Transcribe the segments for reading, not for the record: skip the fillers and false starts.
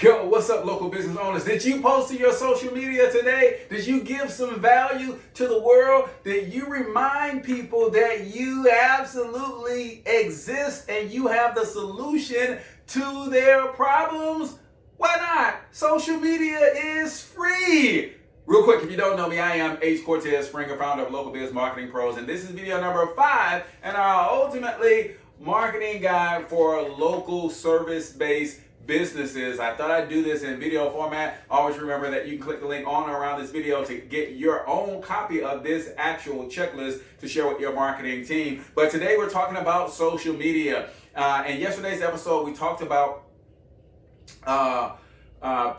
Yo, what's up, local business owners? Did you post to your social media today? Did you give some value to the world? Did you remind people that you absolutely exist and you have the solution to their problems? Why not? Social media is free. Real quick, if you don't know me, I am H. Cortez Springer, founder of Local Biz Marketing Pros, and this is video number 5 in our ultimately marketing guide for local service-based businesses. I thought I'd do this in video format. Always remember that you can click the link on or around this video to get your own copy of this actual checklist to share with your marketing team. But today we're talking about social media. In yesterday's episode, we talked about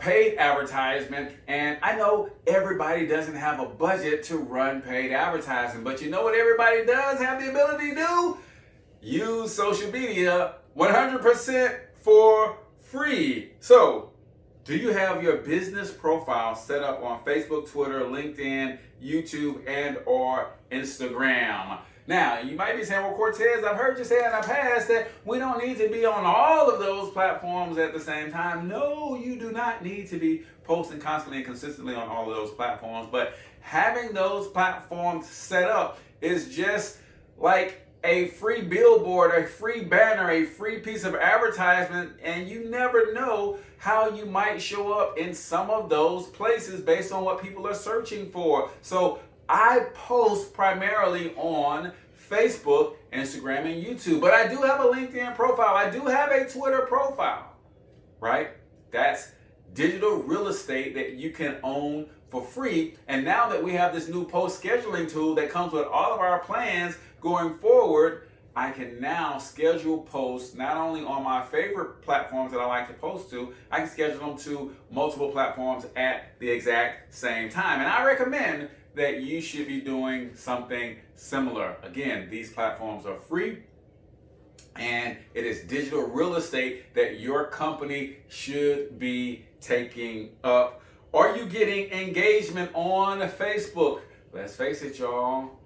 paid advertisement, and I know everybody doesn't have a budget to run paid advertising, but you know what everybody does have the ability to do? Use social media 100% for free. So, do you have your business profile set up on Facebook, Twitter, LinkedIn, YouTube, and or Instagram? Now, you might be saying, well, Cortez, I've heard you say in the past that we don't need to be on all of those platforms at the same time. No, you do not need to be posting constantly and consistently on all of those platforms. But having those platforms set up is just like a free billboard, a free banner, a free piece of advertisement, and you never know how you might show up in some of those places based on what people are searching for. So I post primarily on Facebook, Instagram, and YouTube, but I do have a LinkedIn profile. I do have a Twitter profile, right? That's digital real estate that you can own for free. And now that we have this new post scheduling tool that comes with all of our plans going forward, I can now schedule posts not only on my favorite platforms that I like to post to, I can schedule them to multiple platforms at the exact same time. And I recommend that you should be doing something similar. Again, these platforms are free, and it is digital real estate that your company should be taking up. Are you getting engagement on Facebook? Let's face it, y'all.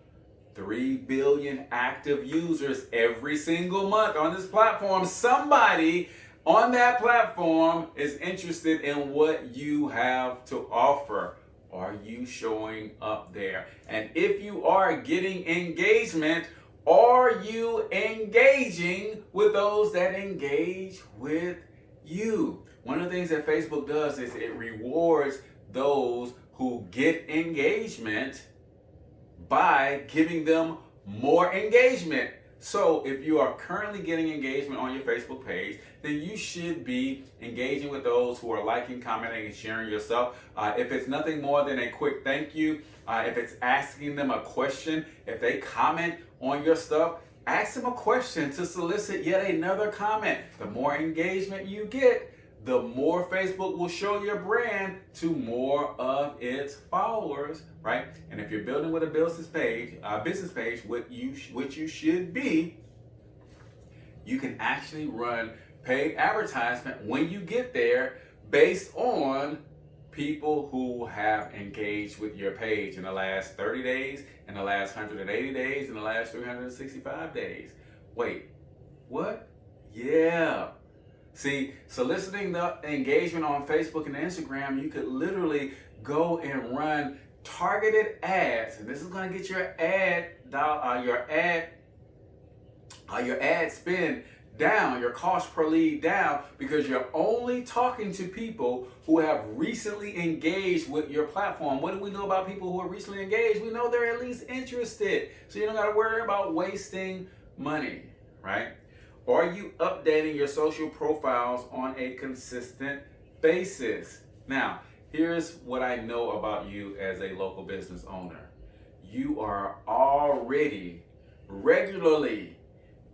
3 billion active users every single month on this platform. Somebody on that platform is interested in what you have to offer. Are you showing up there? And if you are getting engagement, are you engaging with those that engage with you? One of the things that Facebook does is it rewards those who get engagement by giving them more engagement. So if you are currently getting engagement on your Facebook page, then you should be engaging with those who are liking, commenting, and sharing your stuff. If it's nothing more than a quick thank you, if it's asking them a question, if they comment on your stuff, ask them a question to solicit yet another comment. The more engagement you get, the more Facebook will show your brand to more of its followers, right? And if you're building with a business page, which you should be, you can actually run paid advertisement when you get there based on people who have engaged with your page in the last 30 days, in the last 180 days, in the last 365 days. Wait, what? Yeah. See, soliciting the engagement on Facebook and Instagram, you could literally go and run targeted ads, and this is going to get your ad spend down, your cost per lead down, because you're only talking to people who have recently engaged with your platform. What do we know about people who are recently engaged? We know they're at least interested, so you don't got to worry about wasting money, right? Are you updating your social profiles on a consistent basis? Now, here's what I know about you as a local business owner. You are already regularly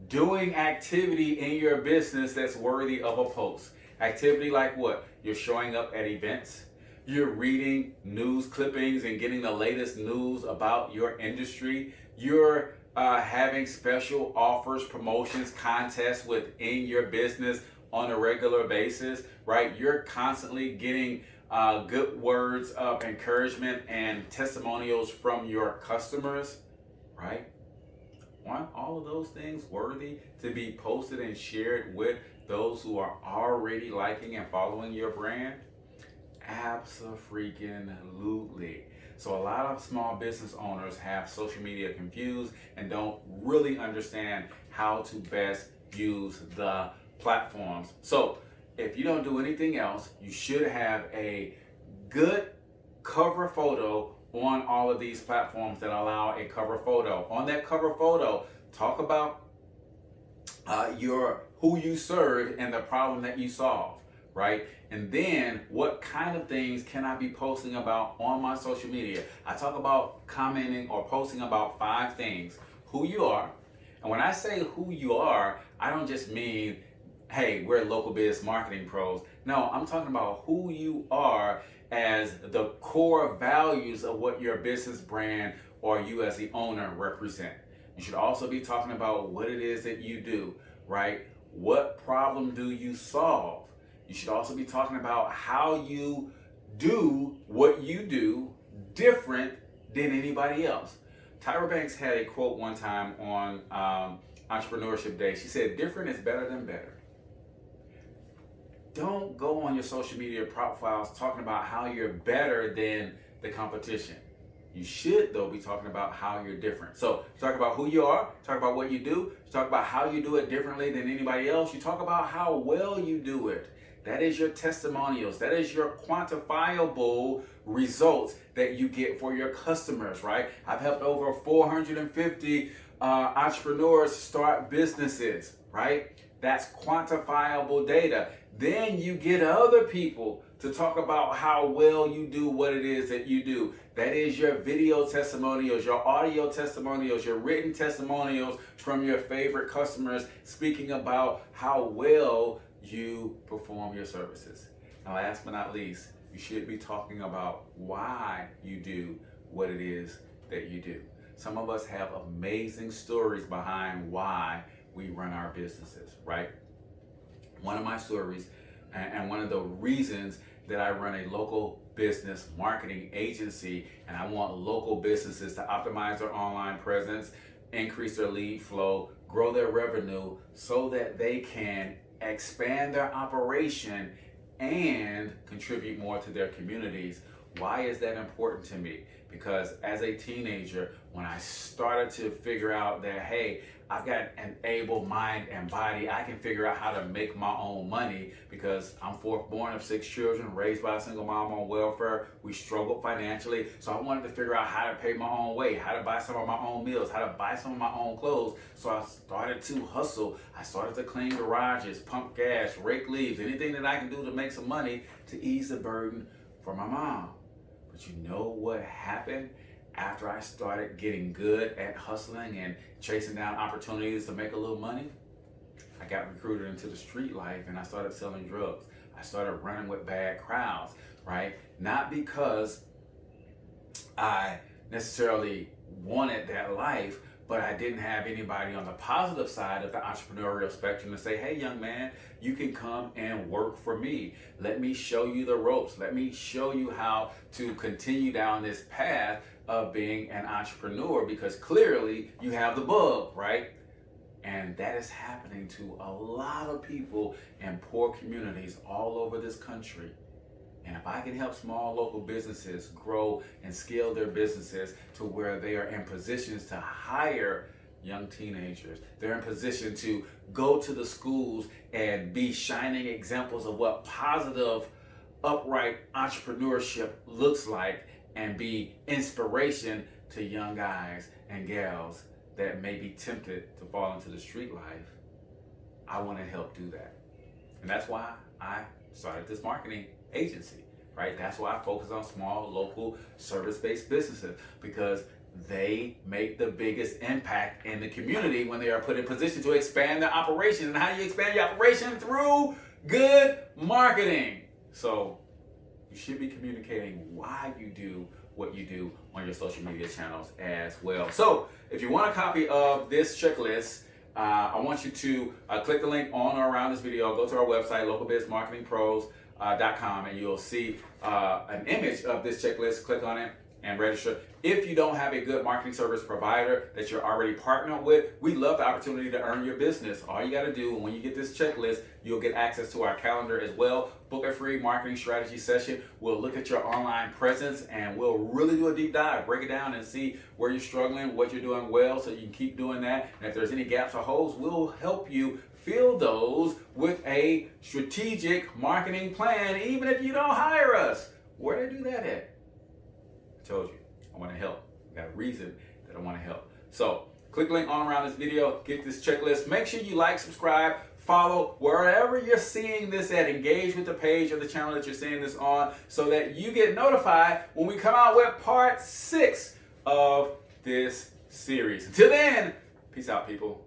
doing activity in your business that's worthy of a post. Activity like what? You're showing up at events. You're reading news clippings and getting the latest news about your industry. You're having special offers, promotions, contests within your business on a regular basis, right? You're constantly getting good words of encouragement and testimonials from your customers, right? Aren't all of those things worthy to be posted and shared with those who are already liking and following your brand? Abso-freaking-lutely. So a lot of small business owners have social media confused and don't really understand how to best use the platforms. So if you don't do anything else, you should have a good cover photo on all of these platforms that allow a cover photo. On that cover photo, talk about who you serve and the problem that you solve, right? And then what kind of things can I be posting about on my social media? I talk about commenting or posting about 5 things. Who you are. And when I say who you are, I don't just mean, hey, we're local biz marketing pros. No, I'm talking about who you are as the core values of what your business brand or you as the owner represent. You should also be talking about what it is that you do, right? What problem do you solve? You should also be talking about how you do what you do different than anybody else. Tyra Banks had a quote one time on Entrepreneurship Day. She said, different is better than better. Don't go on your social media profiles talking about how you're better than the competition. You should, though, be talking about how you're different. So talk about who you are, talk about what you do, talk about how you do it differently than anybody else. You talk about how well you do it. That is your testimonials. That is your quantifiable results that you get for your customers, right? I've helped over 450 entrepreneurs start businesses, right? That's quantifiable data. Then you get other people to talk about how well you do what it is that you do. That is your video testimonials, your audio testimonials, your written testimonials from your favorite customers speaking about how well you perform your services. And last but not least, you should be talking about why you do what it is that you do. Some of us have amazing stories behind why we run our businesses, right? One of my stories and one of the reasons that I run a local business marketing agency, and I want local businesses to optimize their online presence, increase their lead flow, grow their revenue so that they can expand their operation and contribute more to their communities. Why is that important to me? Because as a teenager, when I started to figure out that, hey, I've got an able mind and body, I can figure out how to make my own money because I'm fourth born of 6 children, raised by a single mom on welfare. We struggled financially. So I wanted to figure out how to pay my own way, how to buy some of my own meals, how to buy some of my own clothes. So I started to hustle. I started to clean garages, pump gas, rake leaves, anything that I can do to make some money to ease the burden for my mom. But you know what happened? After I started getting good at hustling and chasing down opportunities to make a little money, I got recruited into the street life and I started selling drugs. I started running with bad crowds, right? Not because I necessarily wanted that life, but I didn't have anybody on the positive side of the entrepreneurial spectrum to say, hey, young man, you can come and work for me. Let me show you the ropes. Let me show you how to continue down this path of being an entrepreneur, because clearly you have the bug, right? And that is happening to a lot of people in poor communities all over this country. And if I can help small local businesses grow and scale their businesses to where they are in positions to hire young teenagers, they're in position to go to the schools and be shining examples of what positive, upright entrepreneurship looks like, and be inspiration to young guys and gals that may be tempted to fall into the street life, I want to help do that. And that's why I started this marketing agency, right? That's why I focus on small, local, service-based businesses, because they make the biggest impact in the community when they are put in position to expand their operation. And how do you expand your operation? Through good marketing. So you should be communicating why you do what you do on your social media channels as well. So if you want a copy of this checklist, I want you to click the link on or around this video. Go to our website, localbizmarketingpros.com, and you'll see an image of this checklist. Click on it, and register. If you don't have a good marketing service provider that you're already partnered with, we love the opportunity to earn your business. All you got to do, when you get this checklist, you'll get access to our calendar as well. Book a free marketing strategy session. We'll look at your online presence and we'll really do a deep dive, break it down and see where you're struggling, what you're doing well, so you can keep doing that. And if there's any gaps or holes, we'll help you fill those with a strategic marketing plan, even if you don't hire us. Where do they do that at? I told you, I want to help. I got a reason that I want to help. So click the link on around this video, get this checklist. Make sure you like, subscribe, follow wherever you're seeing this at. Engage with the page or the channel that you're seeing this on so that you get notified when we come out with part 6 of this series. Until then, peace out, people.